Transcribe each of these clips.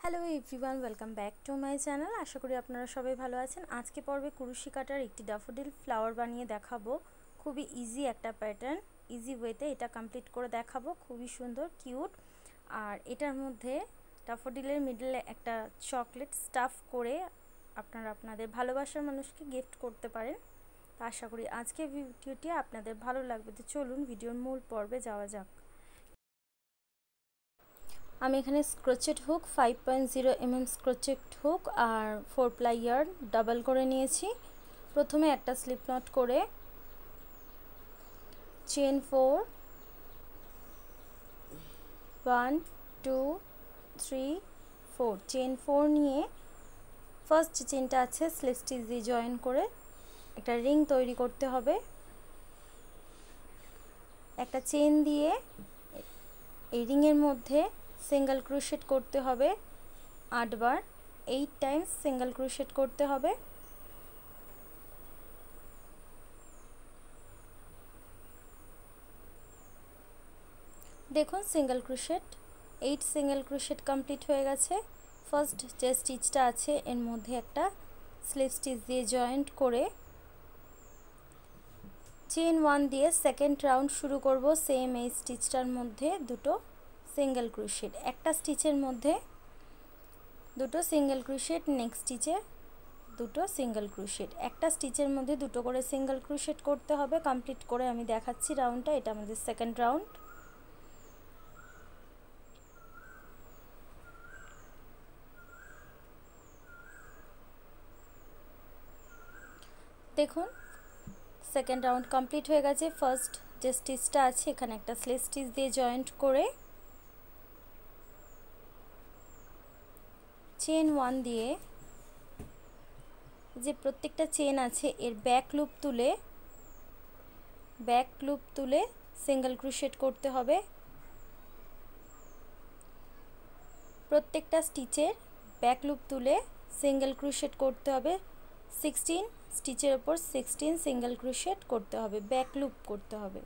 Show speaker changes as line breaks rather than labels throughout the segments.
Hello everyone, welcome back to my channel. আশা করি আপনারা সবাই ভালো আছেন। আজকে পর্বে কুরুশি কাটার একটি ড্যাফোডিল ফ্লাওয়ার বানিয়ে দেখাবো। খুবই ইজি একটা প্যাটার্ন, ইজি ওয়েতে এটা কমপ্লিট করে দেখাবো। খুবই সুন্দর, কিউট। আর এটার মধ্যে ড্যাফোডিলের মিডলে একটা চকলেট স্টাফ করে আপনারা আপনাদের ভালোবাসার মানুষকে গিফট করতে পারেন। তো আশা করি আজকের ভিডিওটি আপনাদের ভালো লাগবে। তো চলুন ভিডিওর মূল পর্বে যাওয়া যাক। আমি এখানে স্ক্রচেড হুক 5.0 mm স্ক্রচেড হুক আর 4 প্লাই ইয়ার্ন ডাবল করে নিয়েছি। প্রথমে একটা স্লিপ নট করে চেন 4 1 2 3 4 চেন 4 নিয়ে ফার্স্ট চেনটা আছে স্লিপ স্টিচ দিয়ে জয়েন করে একটা রিং তৈরি করতে হবে। একটা চেন দিয়ে এই রিংয়ের মধ্যে সিঙ্গেল ক্রোশেট করতে হবে 8 বার, 8 টাইমস সিঙ্গেল ক্রোশেট করতে হবে। দেখুন single crochet 8 single crochet complete হয়ে গেছে। ফার্স্ট যে স্টিচটা আছে এর মধ্যে একটা স্লিপ স্টিচ দিয়ে জয়েন্ট করে চেন 1 দিয়ে সেকেন্ড রাউন্ড শুরু করব। সেম এই স্টিচটার মধ্যে দুটো সিঙ্গেল ক্রোশেট, একটা স্টিচের মধ্যে দুটো সিঙ্গেল ক্রোশেট, নেক্সট স্টিচে দুটো সিঙ্গেল ক্রোশেট, একটা স্টিচের মধ্যে দুটো করে সিঙ্গেল ক্রোশেট করতে হবে। কমপ্লিট করে আমি দেখাচ্ছি রাউন্ডটা। এটা আমাদের সেকেন্ড রাউন্ড। দেখুন সেকেন্ড রাউন্ড কমপ্লিট হয়ে গেছে। ফার্স্ট যে স্টিচটা আছে এখানে একটা স্লিপ স্টিচ দিয়ে জয়েন্ট করে চেন 1 দিয়ে যে প্রত্যেকটা চেন আছে এর ব্যাক লুপ তুলে সিঙ্গেল ক্রোশেট করতে হবে। প্রত্যেকটা স্টিচের ব্যাক লুপ তুলে সিঙ্গেল ক্রোশেট করতে হবে। 16 স্টিচের ওপর 16 সিঙ্গেল ক্রোশেট করতে হবে, ব্যাক লুপ করতে হবে।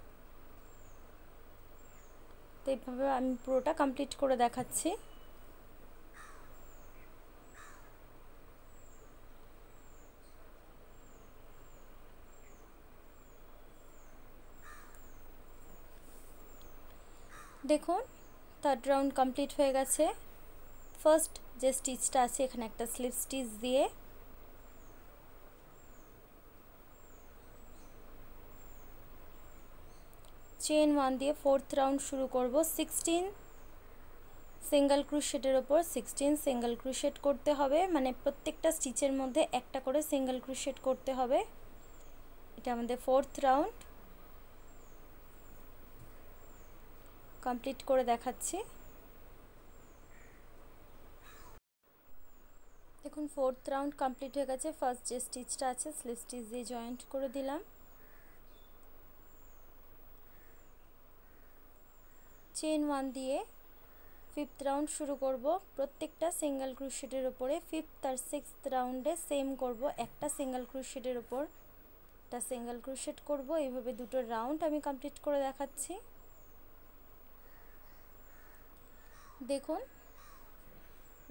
তো এইভাবে আমি পুরোটা কমপ্লিট করে দেখাচ্ছি। দেখুন থার্ড রাউন্ড কমপ্লিট হয়ে গেছে। ফার্স্ট যে স্টিচটা আছে এখানে একটা স্লিপ স্টিচ দিয়ে চেন 1 দিয়ে ফোর্থ রাউন্ড শুরু করব। 16 সিঙ্গেল ক্রোশেটের ওপর 16 সিঙ্গেল ক্রোশেট করতে হবে, মানে প্রত্যেকটা স্টিচের মধ্যে একটা করে সিঙ্গেল ক্রোশেট করতে হবে। এটা আমাদের ফোর্থ রাউন্ড। কমপ্লিট করে দেখাচ্ছি। দেখুন ফোর্থ রাউন্ড কমপ্লিট হয়ে গেছে। ফার্স্ট যে স্টিচটা আছে স্লিপ স্টিচ দিয়ে জয়েন্ট করে দিলাম। চেন 1 দিয়ে ফিফথ রাউন্ড শুরু করব। প্রত্যেকটা সিঙ্গেল ক্রোশেটের উপরে ফিফথ আর সিক্সথ রাউন্ডে সেম করব, একটা সিঙ্গেল ক্রোশেটের উপর একটা সিঙ্গেল ক্রোশেট করব। এইভাবে দুটো রাউন্ড আমি কমপ্লিট করে দেখাচ্ছি। দেখুন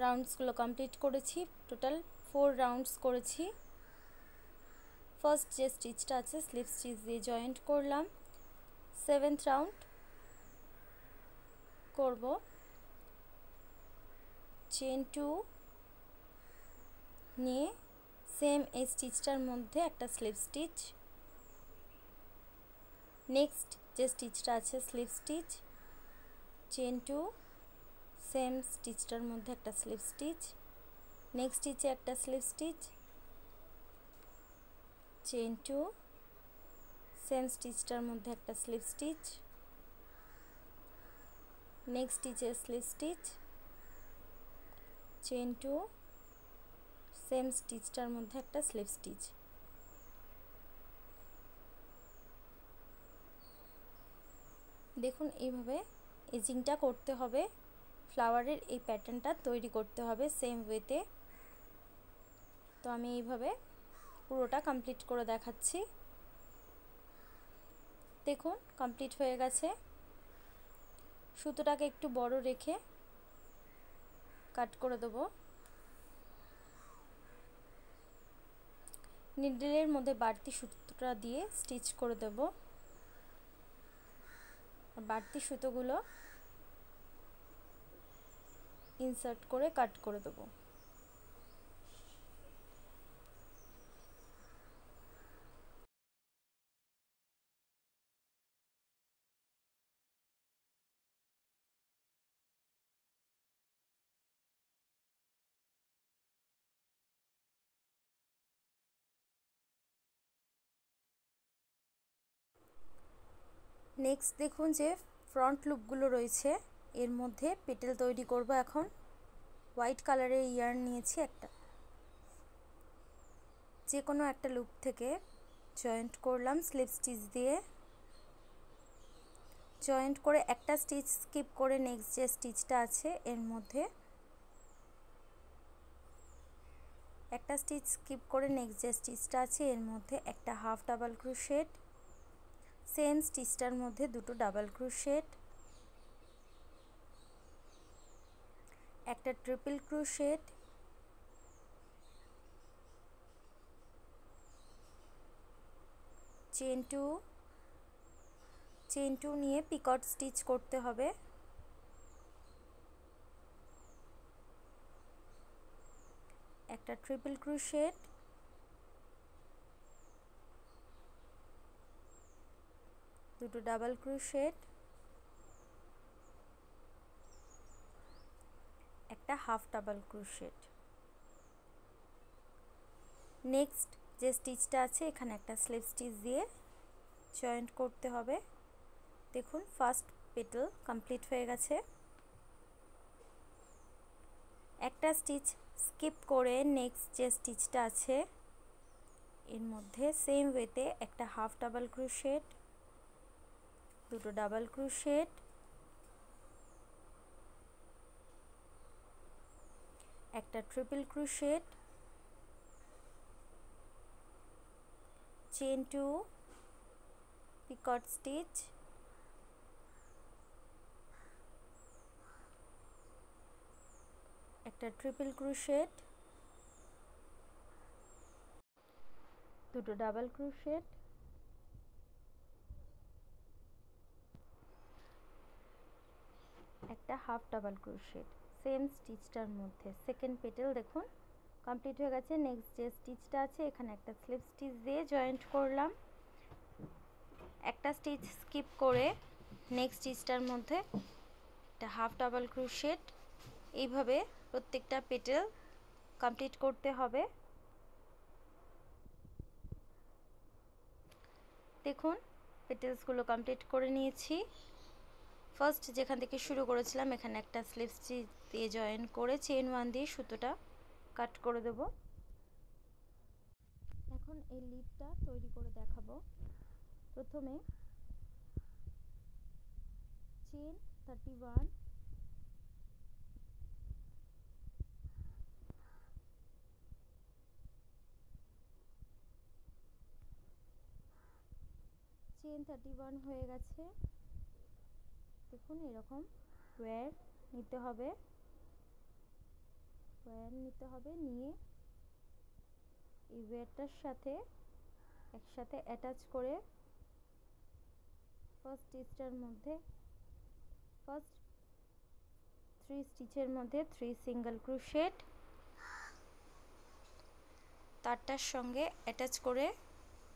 রাউন্ডসগুলো কমপ্লিট করেছি, টোটাল 4 রাউন্ডস করেছি। ফার্স্ট যে স্টিচটা আছে স্লিপ স্টিচ দিয়ে জয়েন্ট করলাম। সেভেন্থ রাউন্ড করব। চেন 2 নিয়ে সেম এই স্টিচটার মধ্যে একটা স্লিপ স্টিচ, নেক্সট যে স্টিচটা আছে স্লিপ স্টিচ, চেন 2 সেম স্টিচটার মধ্যে একটা স্লিপ স্টিচ, নেক্সট স্টিচে একটা স্লিপ স্টিচ, চেন 2 সেম স্টিচটার মধ্যে একটা স্লিপ স্টিচ, নেক্সট স্টিচে স্লিপ স্টিচ, চেন 2 সেম স্টিচটার মধ্যে একটা স্লিপ স্টিচ। দেখুন এইভাবে এজিংটা করতে হবে, ফ্লাওয়ারের এই প্যাটার্নটা তৈরি করতে হবে সেম ওয়েতে। তো আমি এইভাবে পুরোটা কমপ্লিট করে দেখাচ্ছি। দেখুন কমপ্লিট হয়ে গেছে। সুতোটাকে একটু বড় রেখে কাট করে দেব। নিডলের মধ্যে বাড়তি সুতোটা দিয়ে স্টিচ করে দেব। বাড়তি সুতোগুলো ইনসার্ট করে কাট করে দেব। নেক্সট দেখুন যে ফ্রন্ট লুপগুলো রয়েছে, এর মধ্যে পেটেল তৈরি করব। এখন হোয়াইট কালারের ইয়ার্ন নিয়েছি একটা, যে কোনো একটা লুপ থেকে জয়েন্ট করলাম স্লিপ স্টিচ দিয়ে। জয়েন্ট করে একটা স্টিচ স্কিপ করে নেক্সট যে স্টিচটা আছে এর মধ্যে একটা স্টিচ স্কিপ করে নেক্সট যে স্টিচটা আছে এর মধ্যে একটা হাফ ডাবল ক্রোশেট, সেম স্টিচটার মধ্যে দুটো ডাবল ক্রোশেট, একটা ট্রিপল ক্রোশেট, চেন টু নিয়ে পিকট স্টিচ করতে হবে। একটা ট্রিপল ক্রোশেট, দুটো ডাবল ক্রোশেট, একটা হাফ ডাবল ক্রোশেট। নেক্সট যে স্টিচটা আছে এখানে একটা স্লিপ স্টিচ দিয়ে জয়েন্ট করতে হবে। দেখুন ফার্স্ট পেটাল কমপ্লিট হয়ে গেছে। একটা স্টিচ স্কিপ করে নেক্সট যে স্টিচটা আছে এর মধ্যে সেম ওয়েতে একটা হাফ ডাবল ক্রোশেট, দুটো ডাবল ক্রোশেট, একটা triple crochet, chain two picot stitch, একটা ট্রিপল ক্রোশেট, দুটো ডাবল ক্রোশেট, একটা হাফ ডাবল ক্রোশেট সেম স্টিচটার মধ্যে। সেকেন্ড পেটেল দেখুন কমপ্লিট হয়ে গেছে। নেক্সট যে স্টিচটা আছে এখানে একটা স্লিপ স্টিচ দিয়ে জয়েন্ট করলাম। একটা স্টিচ স্কিপ করে নেক্সট স্টিচটার মধ্যে একটা হাফ ডাবল ক্রোশেট। এইভাবে প্রত্যেকটা পেটেল কমপ্লিট করতে হবে। দেখুন পেটেলসগুলো কমপ্লিট করে নিয়েছি। ফার্স্ট যেখান থেকে শুরু করেছিলাম এখানে একটা স্লিপ স্টিচ দিয়ে জয়েন করে চেন ওয়ান দিয়ে সুতোটা কাট করে দেব। এখন এই লিডটা তৈরি করে দেখাবো। প্রথমে চেন 31, চেন 31 হয়ে গেছে। দেখুন এরকম ওয়্যার নিতে হবে, নিয়ে এই ওয়্যারটার সাথে একসাথে অ্যাটাচ করে ফার্স্ট স্টিচটার মধ্যে ফার্স্ট 3 স্টিচের মধ্যে 3 সিঙ্গেল ক্রোশেট, তারটার সঙ্গে অ্যাটাচ করে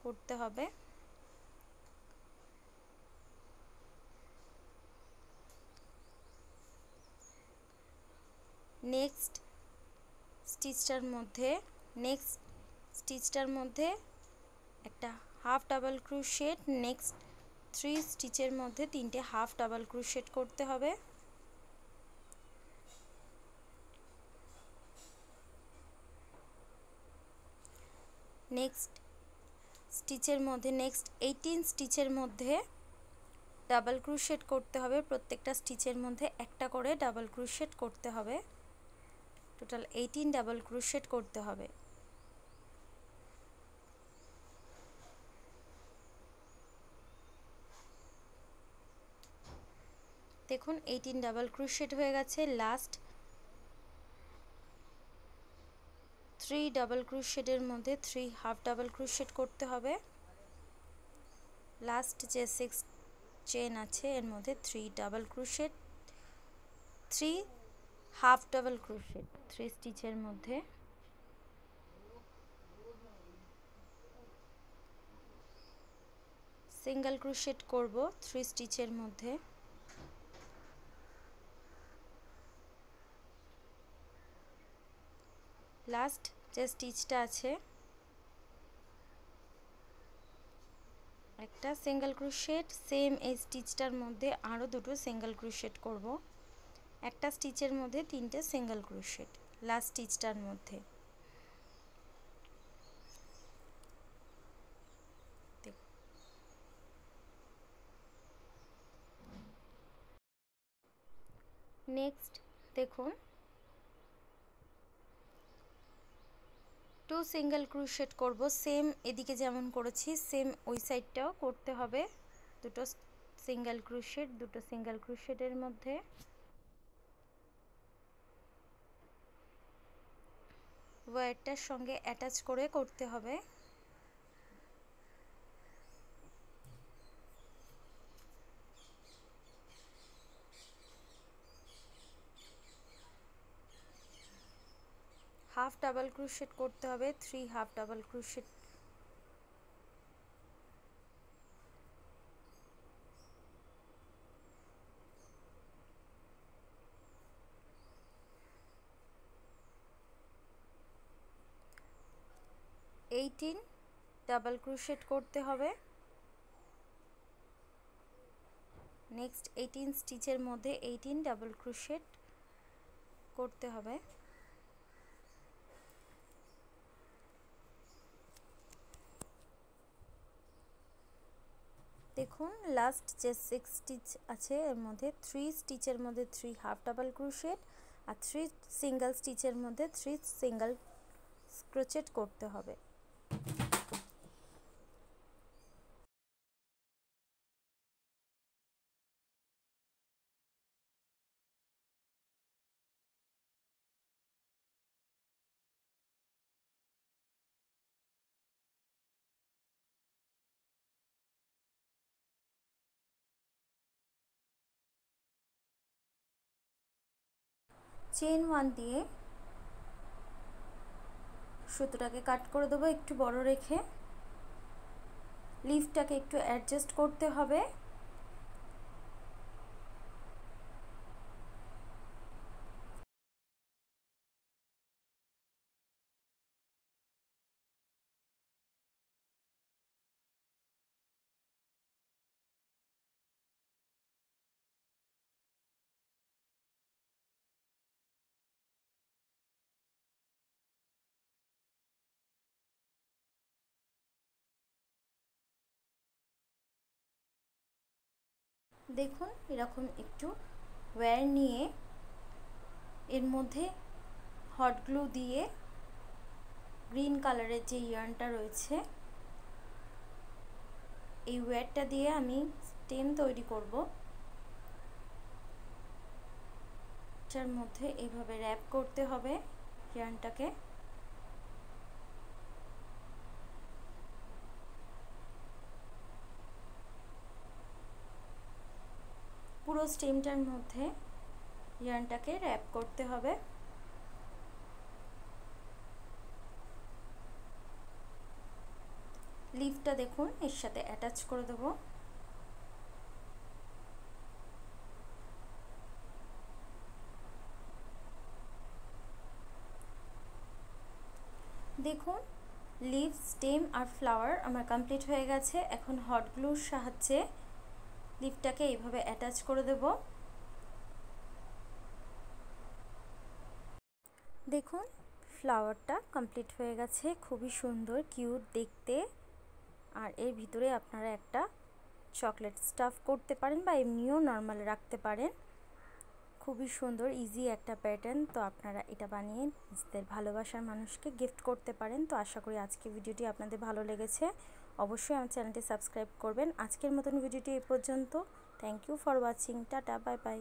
করতে হবে। নেক্সট স্টিচটার মধ্যে একটা হাফ ডাবল ক্রোশেট, নেক্সট 3 স্টিচের মধ্যে 3টে হাফ ডাবল ক্রোশেট করতে হবে। নেক্সট 18 স্টিচের মধ্যে ডাবল ক্রোশেট করতে হবে। প্রত্যেকটা স্টিচের মধ্যে একটা করে ডাবল ক্রোশেট করতে হবে। টোটাল 18 ডাবল ক্রোশেট করতে হবে। দেখুন 18 ডাবল ক্রোশেট হয়ে গেছে। লাস্ট 3 ডাবল ক্রোশেটের মধ্যে 3 হাফ ডাবল ক্রোশেট করতে হবে। লাস্ট যে 6 চেন আছে এর মধ্যে 3 double crochet, 3 half double crochet 3 স্টিচের মধ্যে। সিঙ্গেল ক্রোশেট করব 3 স্টিচের মধ্যে। লাস্ট যে স্টিচটা আছে একটা সিঙ্গেল ক্রোশেট, সেম এই স্টিচটার মধ্যে আরও দুটো সিঙ্গেল ক্রোশেট করব। একটা স্টিচের মধ্যে 3টে সিঙ্গেল ক্রোশেট লাস্ট স্টিচটার মধ্যে। নেক্সট দেখুন 2 সিঙ্গেল ক্রোশেট করব, সেম এদিকে যেমন করেছি সেম ওই সাইডটাও করতে হবে। দুটো সিঙ্গেল ক্রোশেটের মধ্যে ওয়্যারটার সঙ্গে অ্যাটাচ করে করতে হবে। হাফ ডাবল ক্রোশেট করতে হবে, 3 half double crochet. Double crochet করতে হবে। নেক্সট 18 স্টিচের মধ্যে 18 ডাবল ক্রোশেট করতে হবে। দেখুন লাস্ট যে 6 স্টিচ আছে এর মধ্যে 3 স্টিচের মধ্যে 3 হাফ ডাবল ক্রোশেট আর 3 সিঙ্গেল স্টিচের মধ্যে 3 সিঙ্গেল ক্রোশেট করতে হবে। চেন 1 দিয়ে সুতোটাকে কাট করে দেবো একটু বড় রেখে। লিফটাকে একটু অ্যাডজাস্ট করতে হবে। দেখুন এরকম একটু ওয়্যার নিয়ে এর মধ্যে হট গ্লু দিয়ে গ্রিন কালারের যে ইয়ার্নটা রয়েছে এই ওয়্যারটা দিয়ে আমি স্টেম তৈরি করব। যার মধ্যে এইভাবে র্যাপ করতে হবে ইয়ার্নটাকে। পুরো স্টেমটার মধ্যে ইয়ার্নটাকে র্যাপ করতে হবে। লিফটা দেখুন এর সাথে অ্যাটাচ করে দেব। দেখুন লিফ, স্টেম আর ফ্লাওয়ার আমার কমপ্লিট হয়ে গেছে। এখন হট গ্লুর সাহায্যে লিফটাকে এইভাবে অ্যাটাচ করে দেব। দেখুন ফ্লাওয়ারটা কমপ্লিট হয়ে গেছে, খুবই সুন্দর কিউট দেখতে। আর এর ভিতরে আপনারা একটা চকলেট স্টাফ করতে পারেন বা এমনিও নর্মাল রাখতে পারেন। খুবই সুন্দর ইজি একটা প্যাটার্ন। তো আপনারা এটা বানিয়ে নিজেদের ভালোবাসার মানুষকে গিফট করতে পারেন। তো আশা করি আজকের ভিডিওটি আপনাদের ভালো লেগেছে। অবশ্যই আমার চ্যানেলটি সাবস্ক্রাইব করবেন। আজকের মতন ভিডিওটি এই পর্যন্ত। Thank you for watching. টাটা, বাই বাই।